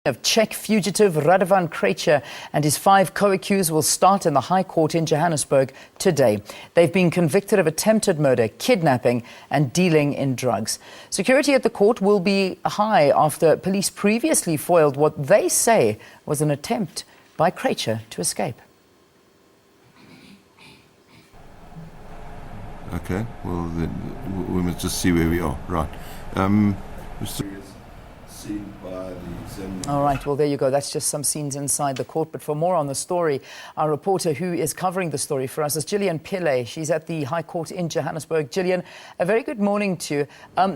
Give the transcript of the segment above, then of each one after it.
Of Czech fugitive Radovan Krejcir and his 5 co-accused will start in the High Court in Johannesburg today. They've been convicted of attempted murder, kidnapping and dealing in drugs. Security at the court will be high after police previously foiled what they say was an attempt by Krejcir to escape. Okay, well, then we must just see where we are. Right. Seen by the examiner. All right, well, there you go. That's just some scenes inside the court. But for more on the story, our reporter who is covering the story for us is Gillian Pillay. She's at the High Court in Johannesburg. Gillian, a very good morning to you.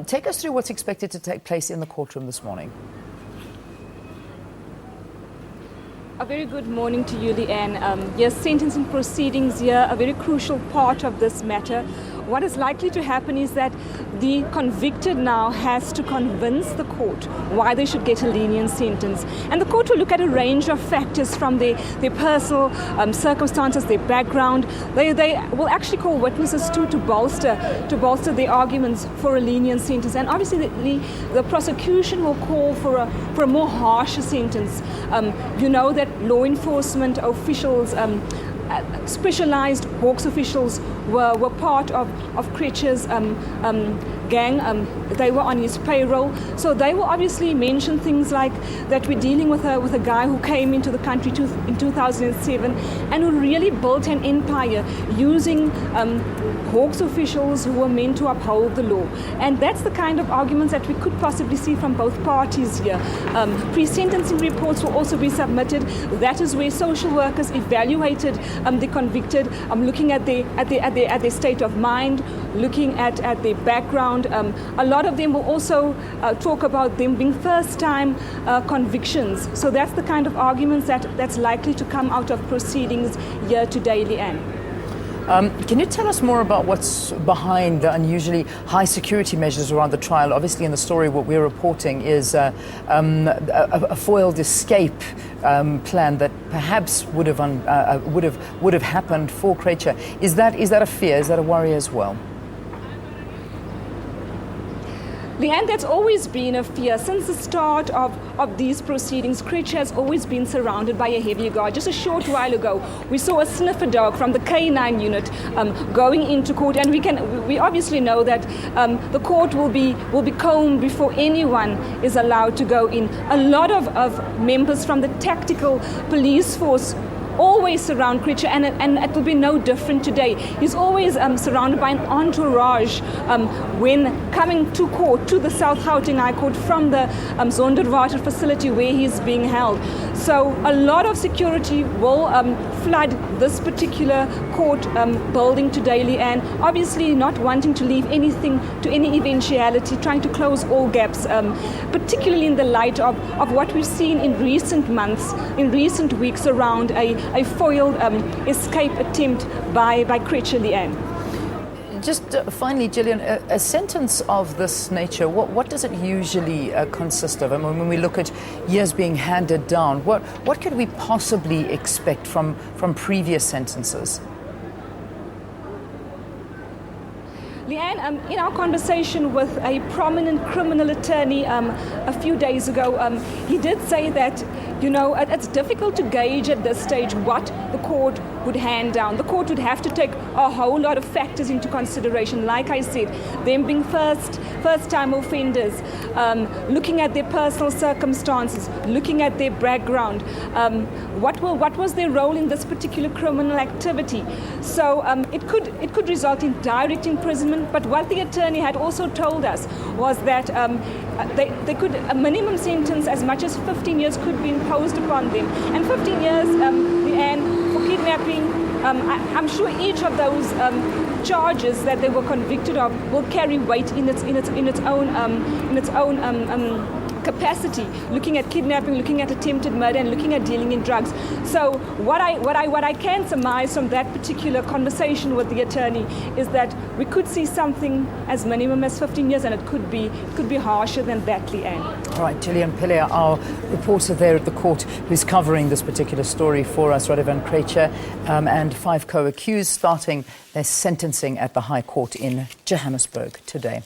Take us through what's expected to take place in the courtroom this morning. A very good morning to you, Leanne. Yes, sentencing proceedings here, a very crucial part of this matter. What is likely to happen is that the convicted now has to convince the court why they should get a lenient sentence. And the court will look at a range of factors from their personal circumstances, their background. They will actually call witnesses to bolster their arguments for a lenient sentence. And obviously the prosecution will call for a more harsher sentence. You know that law enforcement officials, specialized Hawks officials were part of Krejcir's gang. They were on his payroll, so they will obviously mention things like that we're dealing with a guy who came into the country in 2007 and who really built an empire using Hawks officials who were meant to uphold the law. And that's the kind of arguments that we could possibly see from both parties here. Pre-sentencing reports will also be submitted. That is where social workers evaluated the convicted, looking at their state of mind, looking at their background. A lot of them will also talk about them being first-time convictions. So that's the kind of arguments that's likely to come out of proceedings here today, Leanne. Can you tell us more about what's behind the unusually high security measures around the trial? Obviously, in the story, what we're reporting is a foiled escape plan that perhaps would have happened for Krejcir. Is that a fear? Is that a worry as well? Leanne, that's always been a fear. Since the start of these proceedings, Krejcir has always been surrounded by a heavy guard. Just a short while ago, we saw a sniffer dog from the K9 unit going into court, and we obviously know that the court will be combed before anyone is allowed to go in. A lot of members from the tactical police force always surround Krejcir, and it will be no different today. He's always surrounded by an entourage when coming to court, to the South Gauteng High Court from the Zonderwater facility where he's being held. So a lot of security will flood this particular court building today, and obviously not wanting to leave anything to any eventuality, trying to close all gaps, particularly in the light of what we've seen in recent months, in recent weeks around a foiled escape attempt by Krejcir, Leanne. Just finally, Gillian, a sentence of this nature, what does it usually consist of? I mean, when we look at years being handed down, what could we possibly expect from previous sentences? Leanne, in our conversation with a prominent criminal attorney a few days ago, he did say that, you know, it's difficult to gauge at this stage what the court would hand down. The court would have to take a whole lot of factors into consideration. Like I said, them being first-time offenders, looking at their personal circumstances, looking at their background, what was their role in this particular criminal activity. So it could result in direct imprisonment. But what the attorney had also told us was that they could, a minimum sentence as much as 15 years could be imposed upon them. And 15 years, and for kidnapping, I'm sure each of those charges that they were convicted of will carry weight in its own capacity, looking at kidnapping, looking at attempted murder, and looking at dealing in drugs. So what I can surmise from that particular conversation with the attorney is that we could see something as minimum as 15 years, and it could be harsher than that, Leanne. All right, Gillian Pillay, our reporter there at the court, who's covering this particular story for us, Radovan Krejcir, and 5 co-accused starting their sentencing at the High Court in Johannesburg today.